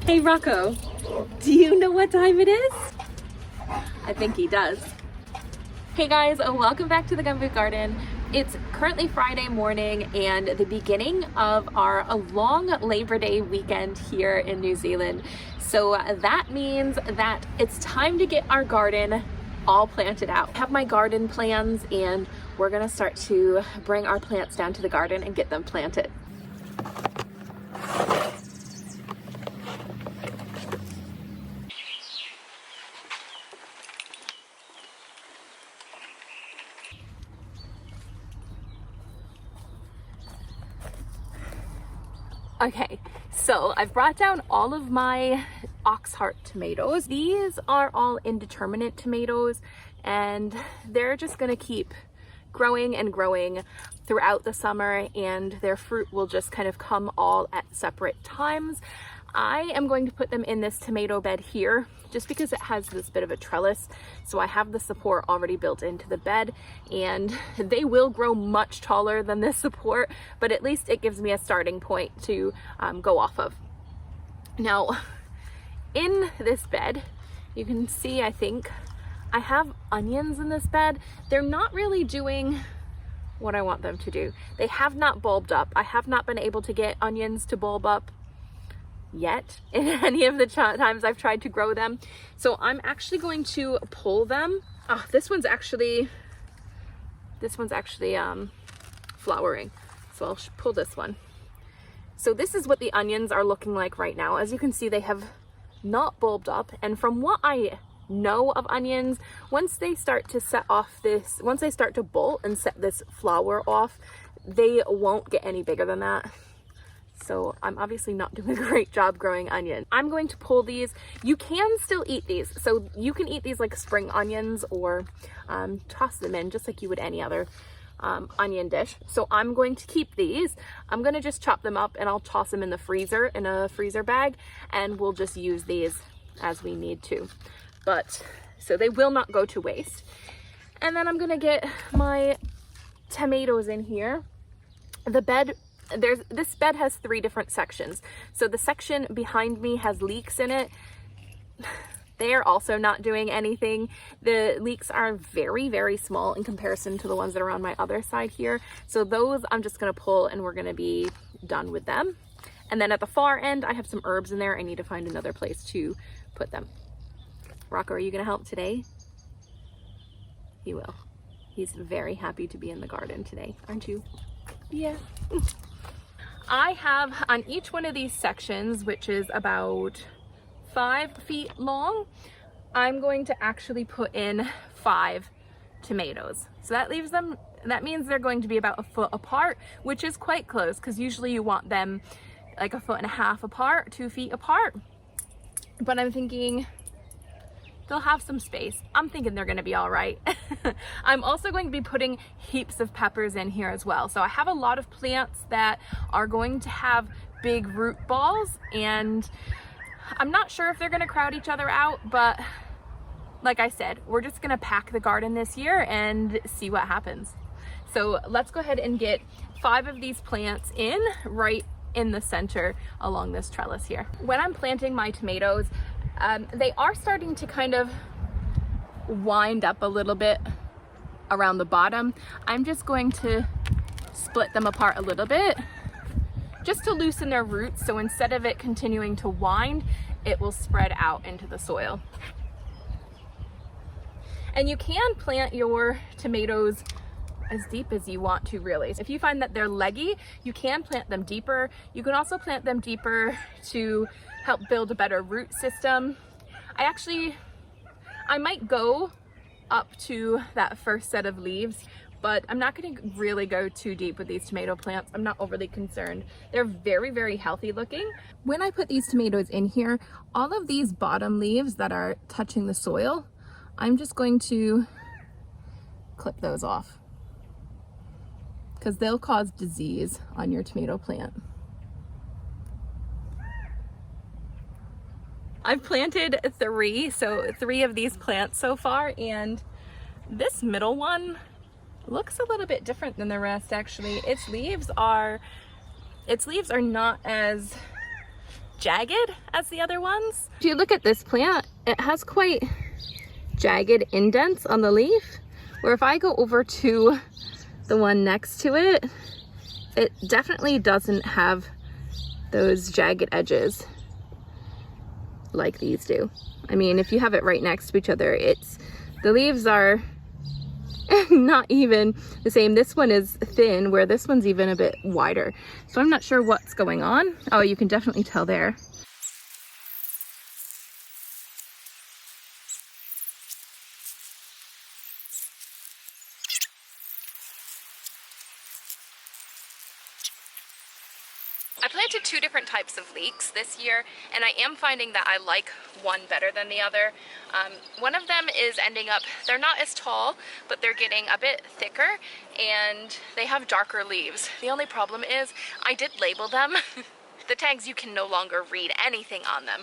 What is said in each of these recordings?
Hey Rocco, do you know what time it is? I think he does. Hey guys, welcome back to the Gumboot garden. It's currently Friday morning and the beginning of our long Labor Day weekend here in New Zealand. So that means that it's time to get our garden all planted out. I have my garden plans and we're gonna start to bring our plants down to the garden and get them planted. Okay, so I've brought down all of my oxheart tomatoes. These are all indeterminate tomatoes and they're just gonna keep growing and growing throughout the summer and their fruit will just kind of come all at separate times. I am going to put them in this tomato bed here just because it has this bit of a trellis. So I have the support already built into the bed and they will grow much taller than this support, but at least it gives me a starting point to go off of. Now, in this bed, you can see, I think, I have onions in this bed. They're not really doing what I want them to do. They have not bulbed up. I have not been able to get onions to bulb up yet in any of the times I've tried to grow them. So I'm actually going to pull them. Oh, this one's actually flowering. So I'll pull this one. So this is what the onions are looking like right now. As you can see, they have not bulbed up. And from what I know of onions, once they start to bolt and set this flower off, they won't get any bigger than that. So I'm obviously not doing a great job growing onions. I'm going to pull these. You can still eat these. So you can eat these like spring onions or toss them in just like you would any other onion dish. So I'm going to keep these. I'm going to just chop them up and I'll toss them in the freezer in a freezer bag and we'll just use these as we need to. But so they will not go to waste. And then I'm going to get my tomatoes in here. The bed, this bed has 3 different sections. So the section behind me has leeks in it. They are also not doing anything. The leeks are very, very small in comparison to the ones that are on my other side here. So those I'm just gonna pull and we're gonna be done with them. And then at the far end, I have some herbs in there. I need to find another place to put them. Rocco, are you gonna help today? He will. He's very happy to be in the garden today, aren't you? Yeah. I have on each one of these sections, which is about 5 feet long, I'm going to actually put in 5 tomatoes. So that means they're going to be about 1 foot apart, which is quite close because usually you want them like 1.5 feet apart, 2 feet apart. But I'm thinking they'll have some space. I'm thinking they're gonna be all right. I'm also going to be putting heaps of peppers in here as well. So I have a lot of plants that are going to have big root balls and I'm not sure if they're gonna crowd each other out, but like I said, we're just gonna pack the garden this year and see what happens. So let's go ahead and get 5 of these plants in right in the center along this trellis here. When I'm planting my tomatoes, they are starting to kind of wind up a little bit around the bottom. I'm just going to split them apart a little bit just to loosen their roots. So instead of it continuing to wind, it will spread out into the soil. And you can plant your tomatoes as deep as you want to, really. If you find that they're leggy, you can plant them deeper. You can also plant them deeper to help build a better root system. I might go up to that first set of leaves, but I'm not going to really go too deep with these tomato plants. I'm not overly concerned. They're very, very healthy looking. When I put these tomatoes in here, all of these bottom leaves that are touching the soil, I'm just going to clip those off because they'll cause disease on your tomato plant. I've planted 3 of these plants so far, and this middle one looks a little bit different than the rest actually. Its leaves are not as jagged as the other ones. If you look at this plant, it has quite jagged indents on the leaf, where if I go over to the one next to it, it definitely doesn't have those jagged edges like these do. I mean, if you have it right next to each other, the leaves are not even the same. This one is thin, where this one's even a bit wider. So I'm not sure what's going on. Oh, you can definitely tell there. I planted 2 different types of leeks this year, and I am finding that I like one better than the other. One of them is ending up, they're not as tall, but they're getting a bit thicker, and they have darker leaves. The only problem is, I did label them. The tags, you can no longer read anything on them.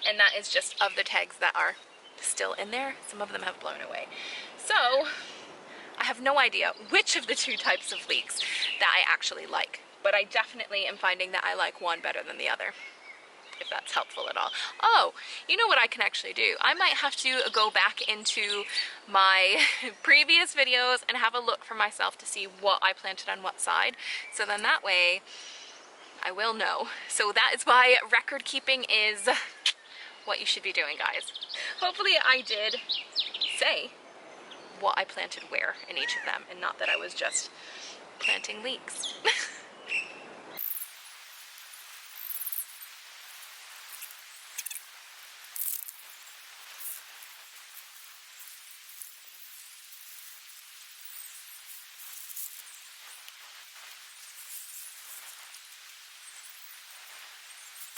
And that is just of the tags that are still in there. Some of them have blown away. So, I have no idea which of the 2 types of leeks that I actually like. But I definitely am finding that I like one better than the other, if that's helpful at all. Oh, you know what I can actually do? I might have to go back into my previous videos and have a look for myself to see what I planted on what side. So then that way, I will know. So that is why record keeping is what you should be doing, guys. Hopefully I did say what I planted where in each of them, and not that I was just planting leeks.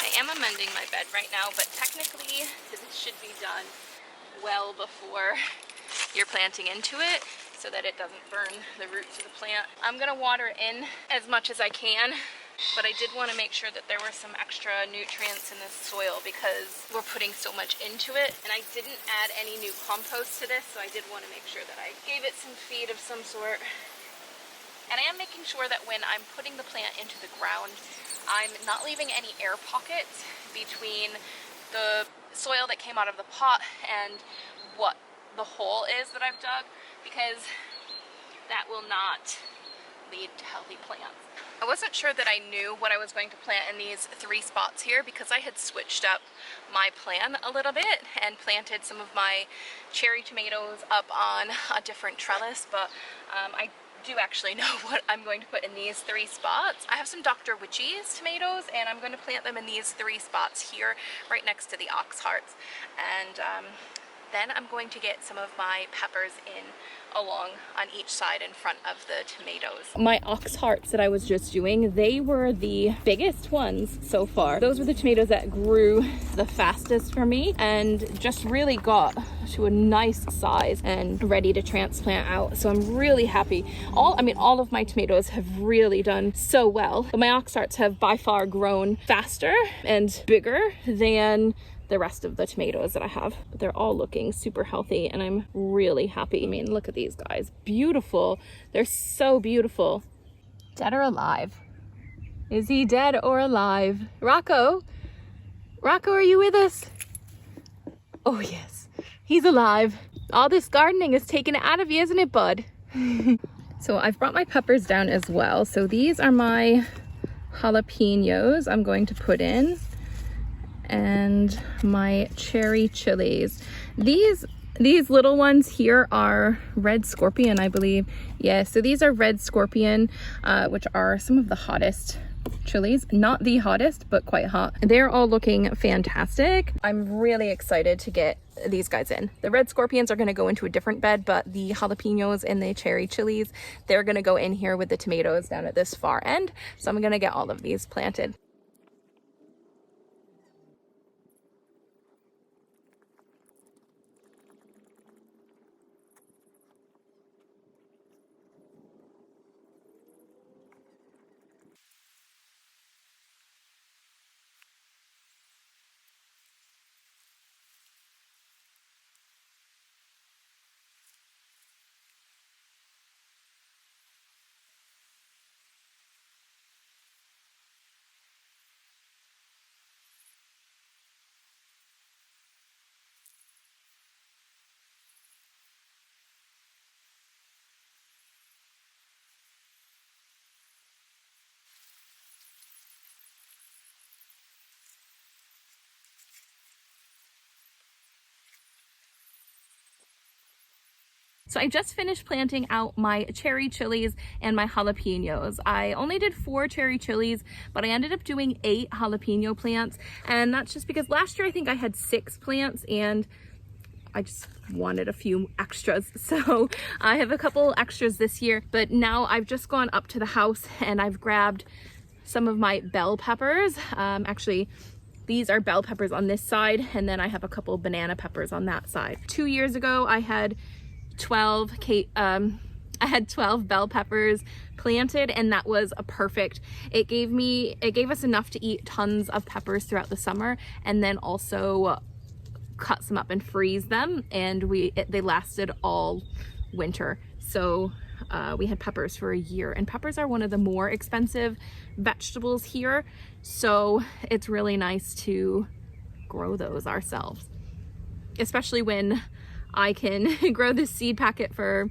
I am amending my bed right now, but technically this should be done well before you're planting into it, so that it doesn't burn the roots of the plant. I'm gonna water it in as much as I can, but I did want to make sure that there were some extra nutrients in this soil because we're putting so much into it, and I didn't add any new compost to this, so I did want to make sure that I gave it some feed of some sort. And I am making sure that when I'm putting the plant into the ground, I'm not leaving any air pockets between the soil that came out of the pot and what the hole is that I've dug, because that will not lead to healthy plants. I wasn't sure that I knew what I was going to plant in these 3 spots here, because I had switched up my plan a little bit and planted some of my cherry tomatoes up on a different trellis, but I do actually know what I'm going to put in these 3 spots. I have some Dr. Witchy's tomatoes, and I'm going to plant them in these 3 spots here, right next to the ox hearts. And then I'm going to get some of my peppers in along on each side in front of the tomatoes. My ox hearts that I was just doing, they were the biggest ones so far. Those were the tomatoes that grew the fastest for me and just really got to a nice size and ready to transplant out. So I'm really happy. All of my tomatoes have really done so well. But my ox hearts have by far grown faster and bigger than the rest of the tomatoes that I have. They're all looking super healthy, and I'm really happy. I mean, look at these guys. Beautiful. They're so beautiful. Dead or alive? Is he dead or alive? Rocco? Rocco, are you with us? Oh yes, he's alive. All this gardening is taking it out of you, isn't it, bud? So I've brought my peppers down as well. So these are my jalapenos I'm going to put in, and my cherry chilies. These little ones here are red scorpion, I believe. Yeah, so these are red scorpion, which are some of the hottest chilies. Not the hottest, but quite hot. They're all looking fantastic. I'm really excited to get these guys in. The red scorpions are going to go into a different bed, but the jalapenos and the cherry chilies, they're going to go in here with the tomatoes down at this far end. So I'm going to get all of these planted. So I just finished planting out my cherry chilies and my jalapenos. I only did 4 cherry chilies, but I ended up doing 8 jalapeno plants. And that's just because last year I think I had 6 plants and I just wanted a few extras. So I have a couple extras this year, but now I've just gone up to the house and I've grabbed some of my bell peppers. Actually, these are bell peppers on this side, and then I have a couple banana peppers on that side. 2 years ago, I had 12 bell peppers planted, and that was a perfect. It gave us enough to eat tons of peppers throughout the summer, and then also cut some up and freeze them, and they lasted all winter. So we had peppers for a year, and peppers are one of the more expensive vegetables here, so it's really nice to grow those ourselves, especially when I can grow this seed packet for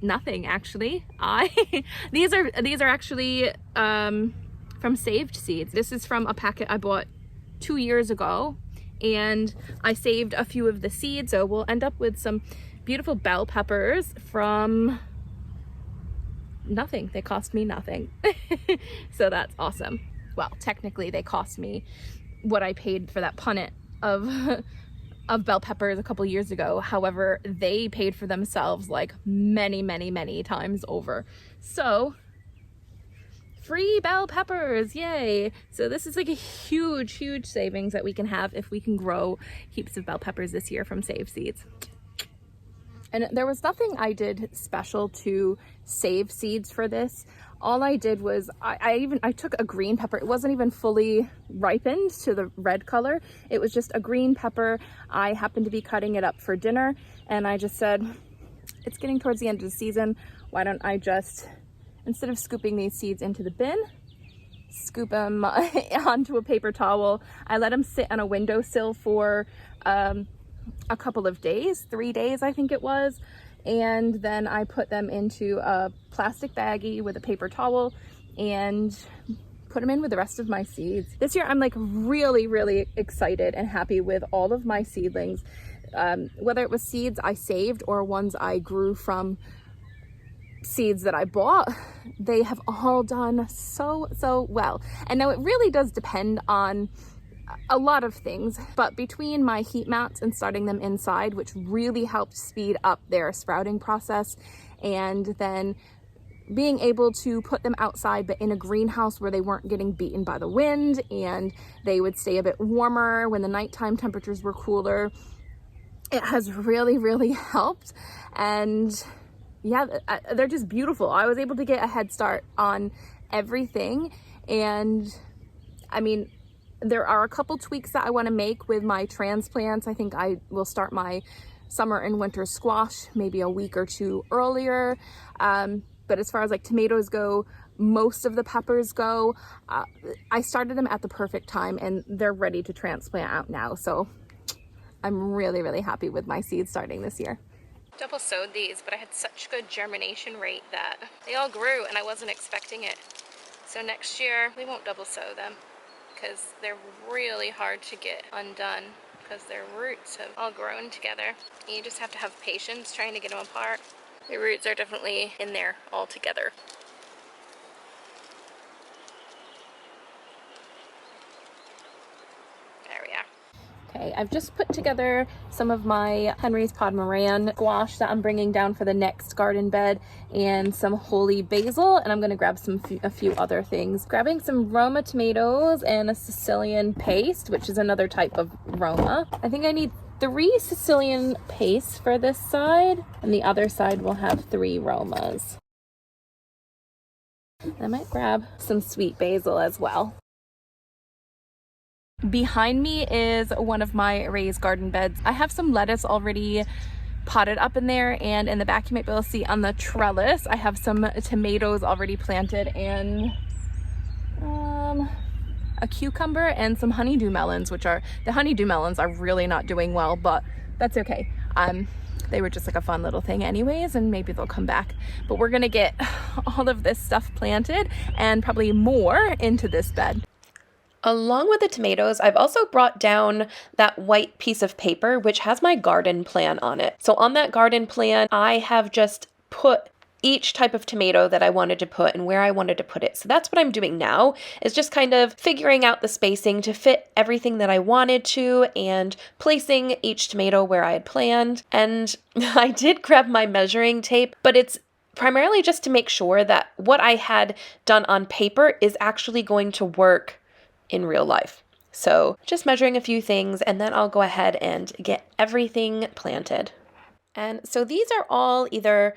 nothing. Actually, these are actually from saved seeds. This is from a packet I bought 2 years ago, and I saved a few of the seeds, so we'll end up with some beautiful bell peppers from nothing. They cost me nothing. So that's awesome. Well, technically they cost me what I paid for that punnet of bell peppers a couple years ago. However, they paid for themselves like many times over. So free bell peppers, yay. So this is like a huge savings that we can have if we can grow heaps of bell peppers this year from saved seeds. And there was nothing I did special to save seeds for this. All I did was I took a green pepper. It wasn't even fully ripened to the red color. It was just a green pepper. I happened to be cutting it up for dinner, and I just said, it's getting towards the end of the season. Why don't I just, instead of scooping these seeds into the bin, scoop them onto a paper towel. I let them sit on a windowsill for a couple of days, 3 days I think it was, and then I put them into a plastic baggie with a paper towel and put them in with the rest of my seeds. This year I'm like really excited and happy with all of my seedlings, whether it was seeds I saved or ones I grew from seeds that I bought. They have all done so well. And now it really does depend on a lot of things, but between my heat mats and starting them inside, which really helped speed up their sprouting process, and then being able to put them outside but in a greenhouse where they weren't getting beaten by the wind and they would stay a bit warmer when the nighttime temperatures were cooler, it has really helped. And yeah, they're just beautiful. I was able to get a head start on everything, and I mean, there are a couple tweaks that I want to make with my transplants. I think I will start my summer and winter squash maybe a week or 2 earlier. But as far as like tomatoes go, most of the peppers go, I started them at the perfect time and they're ready to transplant out now. So I'm really happy with my seeds starting this year. Double sowed these, but I had such good germination rate that they all grew and I wasn't expecting it. So next year we won't double sow them, because they're really hard to get undone because their roots have all grown together. You just have to have patience trying to get them apart. The roots are definitely in there all together. There we are. Okay, I've just put together some of my Henry's Pod Moran squash that I'm bringing down for the next garden bed, and some holy basil, and I'm going to grab a few other things. Grabbing some Roma tomatoes and a Sicilian paste, which is another type of Roma. I think I need 3 Sicilian pastes for this side, and the other side will have 3 Romas. I might grab some sweet basil as well. Behind me is one of my raised garden beds. I have some lettuce already potted up in there, and in the back you might be able to see on the trellis I have some tomatoes already planted, and a cucumber and some honeydew melons, which are, the honeydew melons are really not doing well, but that's okay. They were just like a fun little thing anyways, and maybe they'll come back. But we're gonna get all of this stuff planted and probably more into this bed. Along with the tomatoes, I've also brought down that white piece of paper, which has my garden plan on it. So on that garden plan, I have just put each type of tomato that I wanted to put and where I wanted to put it. So that's what I'm doing now, is just kind of figuring out the spacing to fit everything that I wanted to and placing each tomato where I had planned. And I did grab my measuring tape, but it's primarily just to make sure that what I had done on paper is actually going to work in real life. So just measuring a few things, and then I'll go ahead and get everything planted. And so these are all either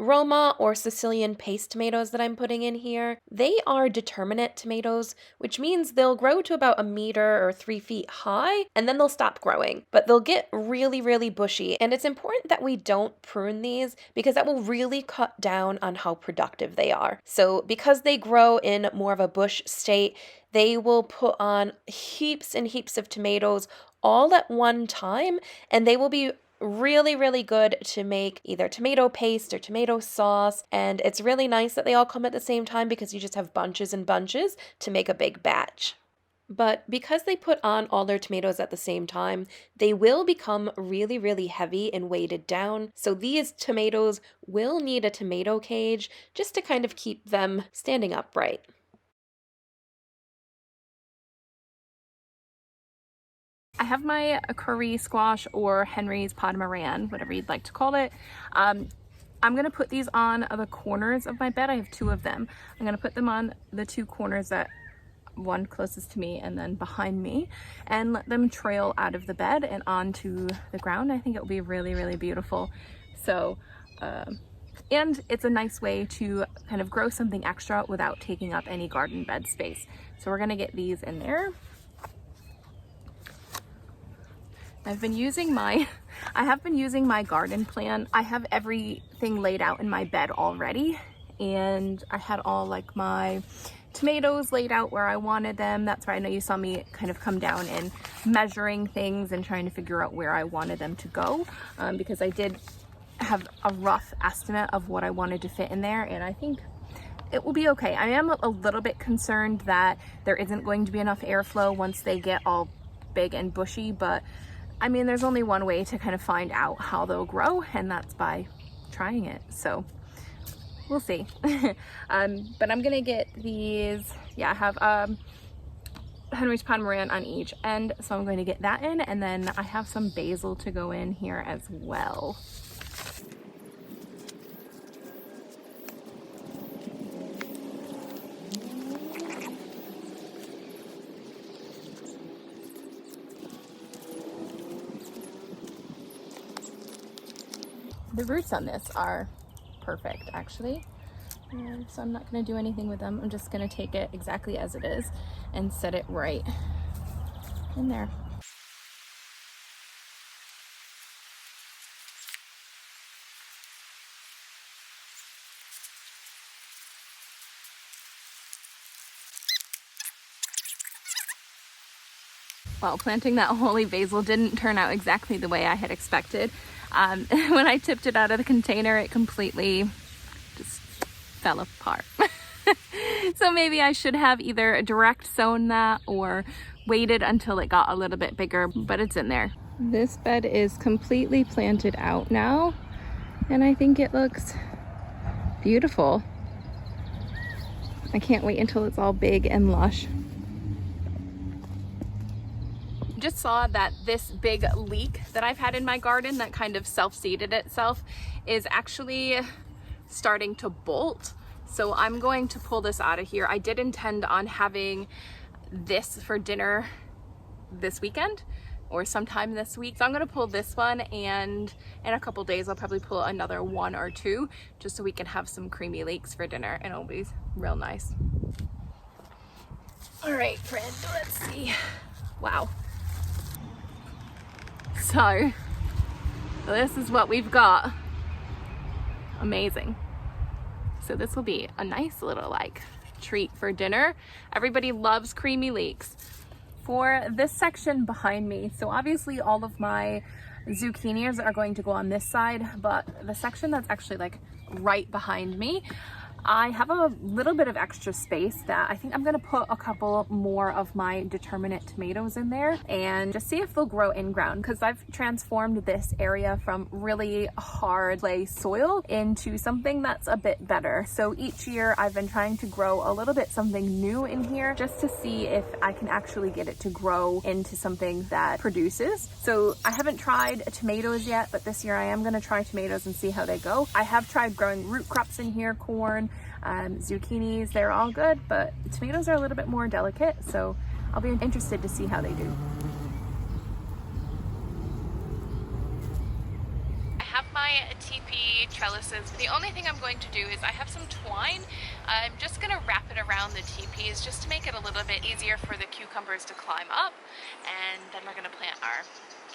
Roma or Sicilian paste tomatoes that I'm putting in here. They are determinate tomatoes, which means they'll grow to about 1 meter or 3 feet high, and then they'll stop growing. But they'll get really, really bushy, and it's important that we don't prune these because that will really cut down on how productive they are. So because they grow in more of a bush state, they will put on heaps and heaps of tomatoes all at one time, and they will be really, really good to make either tomato paste or tomato sauce. And it's really nice that they all come at the same time because you just have bunches and bunches to make a big batch. But because they put on all their tomatoes at the same time, they will become really, really heavy and weighted down. So these tomatoes will need a tomato cage just to kind of keep them standing upright. I have my curry squash or Henry's pot Moran, whatever you'd like to call it. I'm gonna put these on the corners of my bed. I have 2 of them. I'm gonna put them on the 2 corners, that one closest to me and then behind me, and let them trail out of the bed and onto the ground. I think it will be really, really beautiful. So, and it's a nice way to kind of grow something extra without taking up any garden bed space. So we're gonna get these in there. I have been using my garden plan. I have everything laid out in my bed already, and I had all like my tomatoes laid out where I wanted them. That's why I know you saw me kind of come down and measuring things and trying to figure out where I wanted them to go, because I did have a rough estimate of what I wanted to fit in there, and I think it will be okay. I am a little bit concerned that there isn't going to be enough airflow once they get all big and bushy, but I mean, there's only one way to kind of find out how they'll grow, and that's by trying it. So we'll see. But I'm gonna get these. Yeah, I have Henry's pot Moran on each end, so I'm going to get that in, and then I have some basil to go in here as well. The roots on this are perfect, actually. So I'm not going to do anything with them. I'm just going to take it exactly as it is and set it right in there. Well, planting that holy basil didn't turn out exactly the way I had expected. When I tipped it out of the container, it completely just fell apart. So maybe I should have either direct sown that or waited until it got a little bit bigger, but it's in there. This bed is completely planted out now, and I think it looks beautiful. I can't wait until it's all big and lush. Just saw that this big leek that I've had in my garden that kind of self-seeded itself is actually starting to bolt. So I'm going to pull this out of here. I did intend on having this for dinner this weekend or sometime this week. So I'm gonna pull this one, and in a couple days I'll probably pull another 1 or 2 just so we can have some creamy leeks for dinner, and it'll be real nice. All right, friend, let's see. Wow. So this is what we've got. Amazing. So this will be a nice little like treat for dinner. Everybody loves creamy leeks. For this section behind me, so obviously all of my zucchinis are going to go on this side, but the section that's actually like right behind me, I have a little bit of extra space that I think I'm gonna put a couple more of my determinate tomatoes in there and just see if they'll grow in ground, because I've transformed this area from really hard clay soil into something that's a bit better. So each year I've been trying to grow a little bit something new in here just to see if I can actually get it to grow into something that produces. So I haven't tried tomatoes yet, but this year I am gonna try tomatoes and see how they go. I have tried growing root crops in here, corn, zucchinis, they're all good, but tomatoes are a little bit more delicate, so I'll be interested to see how they do. I have my TP trellises. The only thing I'm going to do is I have some twine. I'm just going to wrap it around the TPs just to make it a little bit easier for the cucumbers to climb up, and then we're going to plant our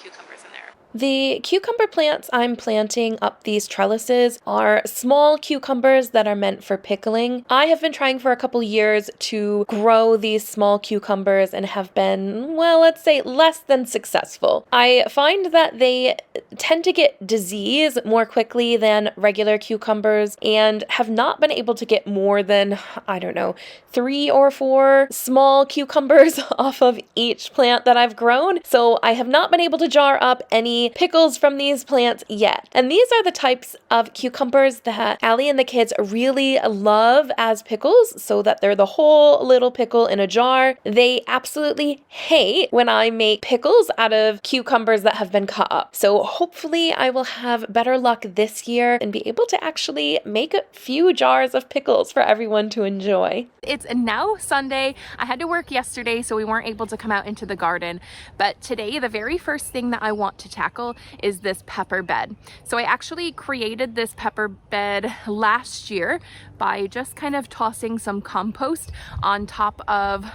cucumbers in there. The cucumber plants I'm planting up these trellises are small cucumbers that are meant for pickling. I have been trying for a couple years to grow these small cucumbers and have been, well, let's say less than successful. I find that they tend to get disease more quickly than regular cucumbers and have not been able to get more than, I don't know, 3 or 4 small cucumbers off of each plant that I've grown. So I have not been able to jar up any pickles from these plants yet. And these are the types of cucumbers that Allie and the kids really love as pickles, so that they're the whole little pickle in a jar. They absolutely hate when I make pickles out of cucumbers that have been cut up. So hopefully I will have better luck this year and be able to actually make a few jars of pickles for everyone to enjoy. It's now Sunday. I had to work yesterday, so we weren't able to come out into the garden. But today, the very first thing that I want to tackle is this pepper bed. So I actually created this pepper bed last year by just kind of tossing some compost on top of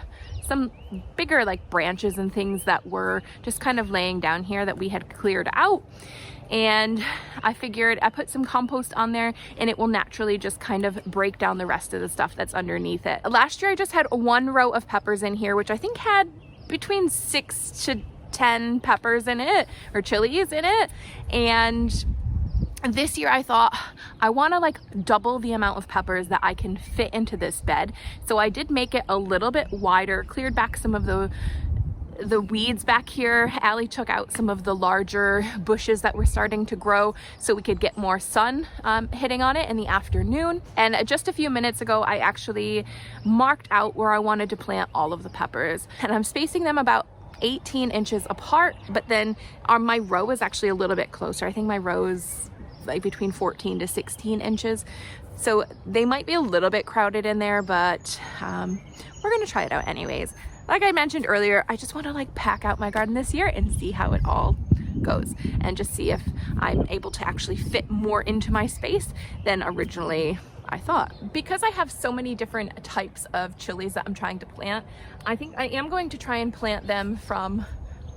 some bigger like branches and things that were just kind of laying down here that we had cleared out. And I figured I put some compost on there and it will naturally just kind of break down the rest of the stuff that's underneath it. Last year I just had 1 row of peppers in here, which I think had between 6 to 10 peppers in it, or chilies in it. And this year I thought I want to like double the amount of peppers that I can fit into this bed. So I did make it a little bit wider, cleared back some of the weeds back here. Allie took out some of the larger bushes that were starting to grow so we could get more sun hitting on it in the afternoon. And just a few minutes ago, I actually marked out where I wanted to plant all of the peppers. And I'm spacing them about 18 inches apart, but then my row is actually a little bit closer. I think my row is like between 14 to 16 inches. So they might be a little bit crowded in there, but we're gonna try it out anyways. Like I mentioned earlier, I just want to like pack out my garden this year and see how it all goes and just see if I'm able to actually fit more into my space than originally I thought. Because I have so many different types of chilies that I'm trying to plant, I think I am going to try and plant them from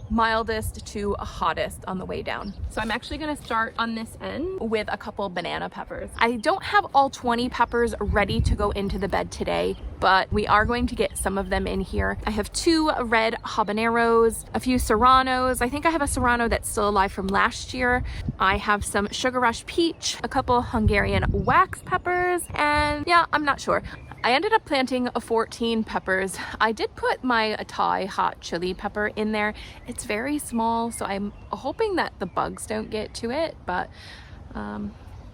mildest to hottest on the way down. So I'm actually going to start on this end with a couple banana peppers. I don't have all 20 peppers ready to go into the bed today, but we are going to get some of them in here. I have 2 red habaneros, a few serranos. I think I have a serrano that's still alive from last year. I have some sugar rush peach, a couple Hungarian wax peppers, and yeah, I'm not sure. I ended up planting 14 peppers. I did put my Thai hot chili pepper in there. It's very small, so I'm hoping that the bugs don't get to it, but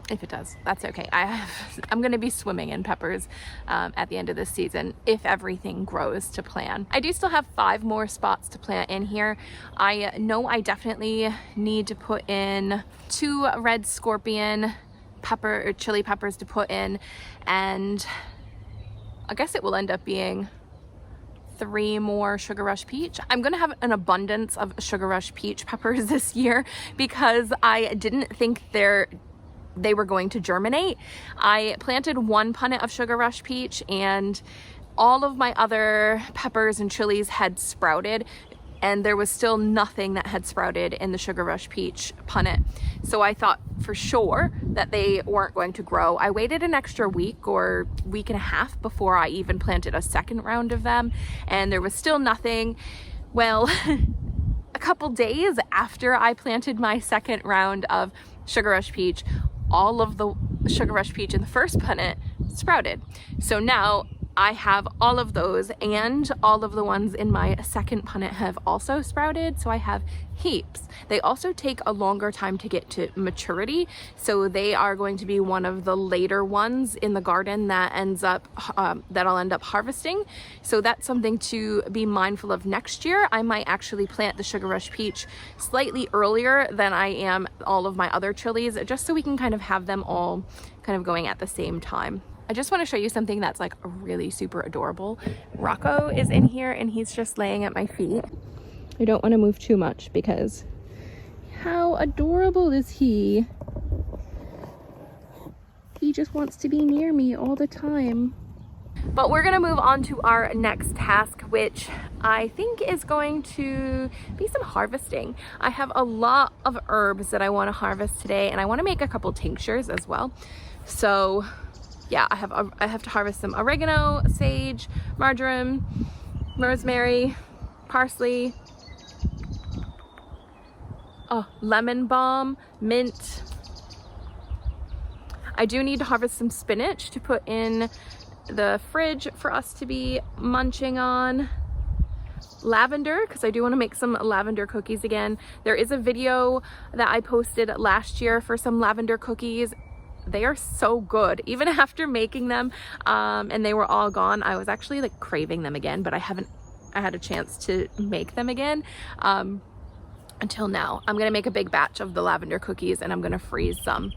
if it does, that's okay. I'm gonna be swimming in peppers at the end of this season if everything grows to plan. I do still have 5 more spots to plant in here. I know I definitely need to put in 2 red scorpion pepper or chili peppers to put in, and I guess it will end up being 3 more sugar rush peach. I'm gonna have an abundance of sugar rush peach peppers this year because I didn't think they were going to germinate. I planted 1 punnet of sugar rush peach and all of my other peppers and chilies had sprouted, and there was still nothing that had sprouted in the sugar rush peach punnet. So I thought for sure that they weren't going to grow. I waited an extra week or week and a half before I even planted a second round of them, and there was still nothing. Well, a couple days after I planted my second round of sugar rush peach, all of the sugar rush peach in the first punnet sprouted. So now I have all of those, and all of the ones in my second punnet have also sprouted, so I have heaps. They also take a longer time to get to maturity, so they are going to be one of the later ones in the garden that that I'll end up harvesting. So that's something to be mindful of next year. I might actually plant the Sugar Rush Peach slightly earlier than I am all of my other chilies, just so we can kind of have them all kind of going at the same time. I just want to show you something that's like really super adorable. Rocco is in here and he's just laying at my feet. I don't want to move too much because how adorable is he? He just wants to be near me all the time. But we're gonna move on to our next task, which I think is going to be some harvesting. I have a lot of herbs that I want to harvest today, and I want to make a couple tinctures as well. So yeah, I have to harvest some oregano, sage, marjoram, rosemary, parsley, lemon balm, mint. I do need to harvest some spinach to put in the fridge for us to be munching on. Lavender, because I do want to make some lavender cookies again. There is a video that I posted last year for some lavender cookies. They are so good. Even after making them and they were all gone, I was actually like craving them again, but I had a chance to make them again until now. I'm gonna make a big batch of the lavender cookies and I'm gonna freeze some.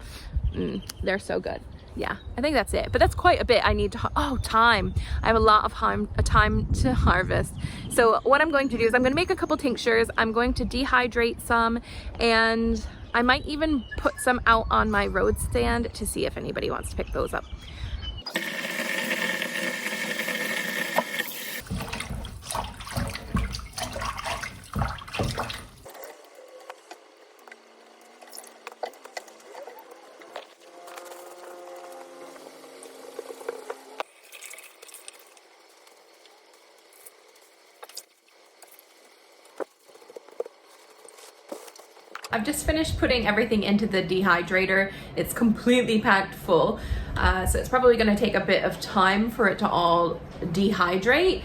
They're so good. Yeah, I think that's it, but that's quite a bit. I need to time. I have a lot of time to harvest. So what I'm going to do is I'm going to make a couple tinctures. I'm going to dehydrate some, and I might even put some out on my road stand to see if anybody wants to pick those up. I've just finished putting everything into the dehydrator. It's completely packed full, so it's probably going to take a bit of time for it to all dehydrate.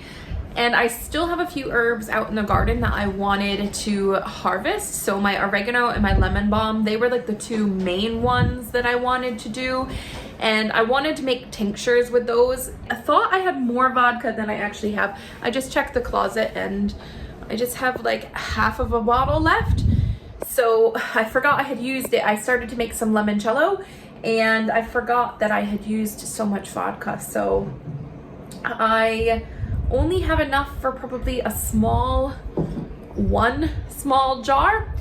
And I still have a few herbs out in the garden that I wanted to harvest. So my oregano and my lemon balm, they were like the two main ones that I wanted to do. And I wanted to make tinctures with those. I thought I had more vodka than I actually have. I just checked the closet and I just have like half of a bottle left. So I forgot I had used it. I started to make some limoncello and I forgot that I had used so much vodka. So I only have enough for probably one small jar,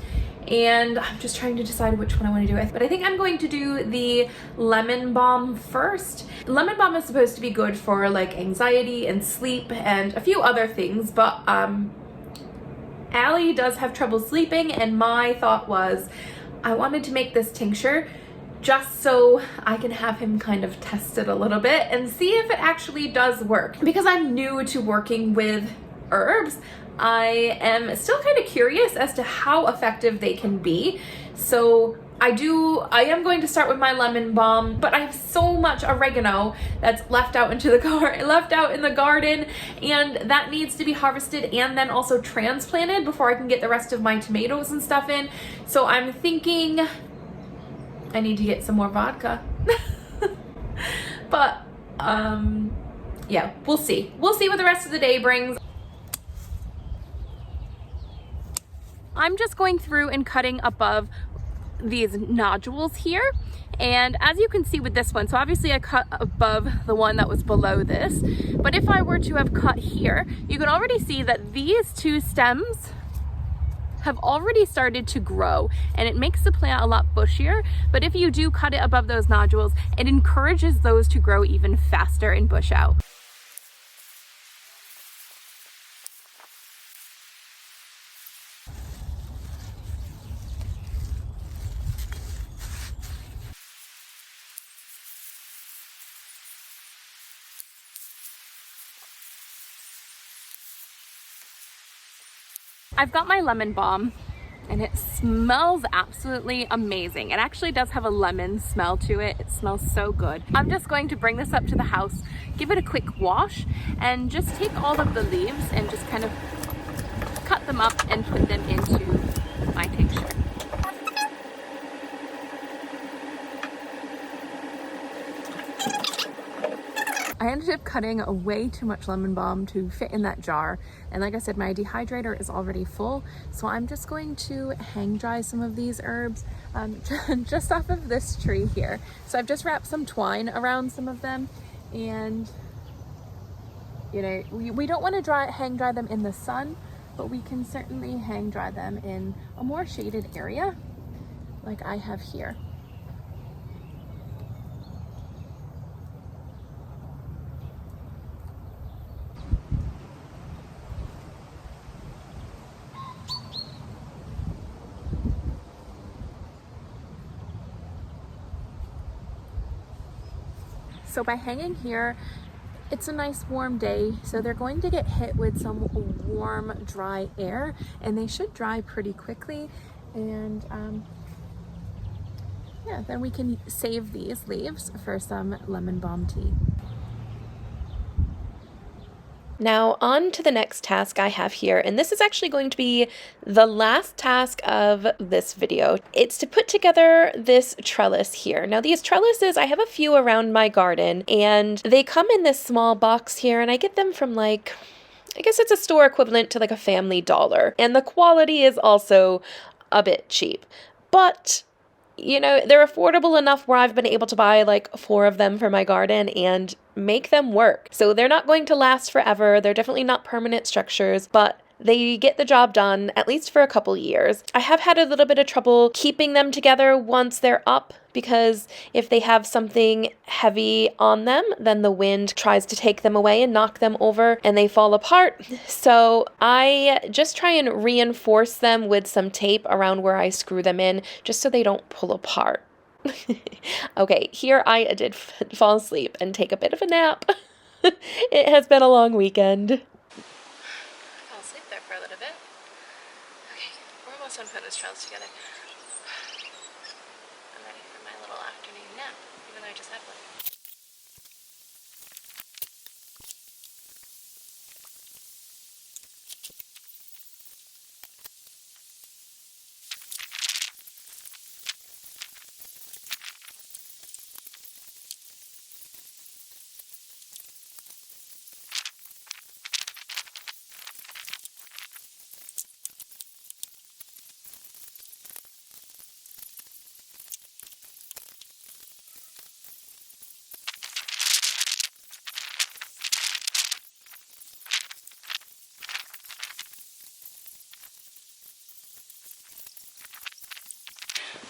and I'm just trying to decide which one I want to do with. But I think I'm going to do the lemon balm first. Lemon balm is supposed to be good for like anxiety and sleep and a few other things, but Allie does have trouble sleeping, and my thought was I wanted to make this tincture just so I can have him kind of test it a little bit and see if it actually does work. Because I'm new to working with herbs, I am still kind of curious as to how effective they can be. So I am going to start with my lemon balm, but I have so much oregano that's left out in the garden, and that needs to be harvested and then also transplanted before I can get the rest of my tomatoes and stuff in. So I'm thinking I need to get some more vodka. But yeah, we'll see. We'll see what the rest of the day brings. I'm just going through and cutting above these nodules here, and as you can see with this one, so obviously I cut above the one that was below this, but if I were to have cut here, you can already see that these two stems have already started to grow, and it makes the plant a lot bushier. But if you do cut it above those nodules, it encourages those to grow even faster and bush out. I've got my lemon balm and it smells absolutely amazing. It actually does have a lemon smell to it. It smells so good. I'm just going to bring this up to the house, give it a quick wash, and just take all of the leaves and just kind of cut them up and put them into my tincture. I ended up cutting way too much lemon balm to fit in that jar, and like I said, my dehydrator is already full, so I'm just going to hang dry some of these herbs just off of this tree here. So I've just wrapped some twine around some of them, and you know, we don't want to hang dry them in the sun, but we can certainly hang dry them in a more shaded area like I have here. So by hanging here, it's a nice warm day, so they're going to get hit with some warm, dry air, and they should dry pretty quickly. And yeah, then we can save these leaves for some lemon balm tea. Now on to the next task I have here, and this is actually going to be the last task of this video. It's to put together this trellis here. Now these trellises, I have a few around my garden, and they come in this small box here, and I get them from like, I guess it's a store equivalent to like a Family Dollar, and the quality is also a bit cheap, but you know, they're affordable enough where I've been able to buy like 4 of them for my garden and make them work. So they're not going to last forever. They're definitely not permanent structures, but they get the job done at least for a couple years. I have had a little bit of trouble keeping them together once they're up, because if they have something heavy on them, then the wind tries to take them away and knock them over and they fall apart. So I just try and reinforce them with some tape around where I screw them in, just so they don't pull apart. Okay, here I did fall asleep and take a bit of a nap. It has been a long weekend. Fell asleep there for a little bit. Okay, we're almost done putting this trellis together. I'm ready for my little afternoon nap, even though I just had one.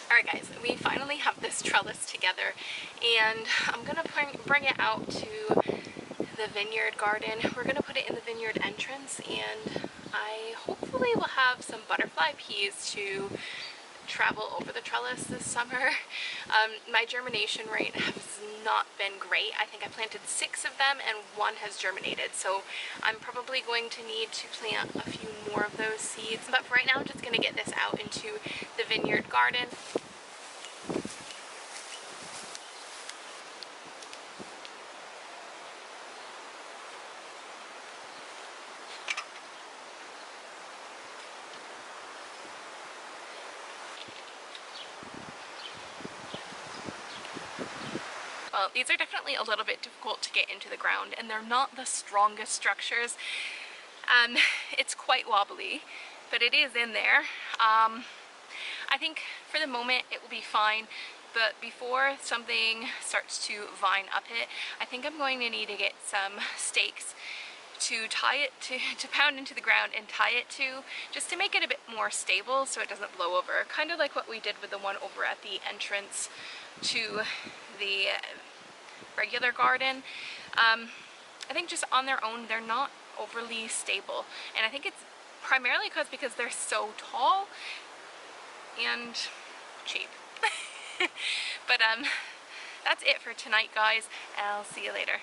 Alright guys, we finally have this trellis together, and I'm gonna bring it out to the vineyard garden. We're gonna put it in the vineyard entrance, and I hopefully will have some butterfly peas to travel over the trellis this summer. My germination rate has not been great. I think I planted 6 of them and 1 has germinated, so I'm probably going to need to plant a few more of those seeds. But for right now, I'm just going to get this out into the vineyard garden. Well, these are definitely a little bit difficult to get into the ground, and they're not the strongest structures. It's quite wobbly, but it is in there. I think for the moment it will be fine, but before something starts to vine up it, I think I'm going to need to get some stakes to tie it to pound into the ground and tie it to, just to make it a bit more stable so it doesn't blow over. Kind of like what we did with the one over at the entrance to the regular garden. I think just on their own they're not overly stable, and I think it's primarily because they're so tall and cheap. But that's it for tonight, guys, and I'll see you later.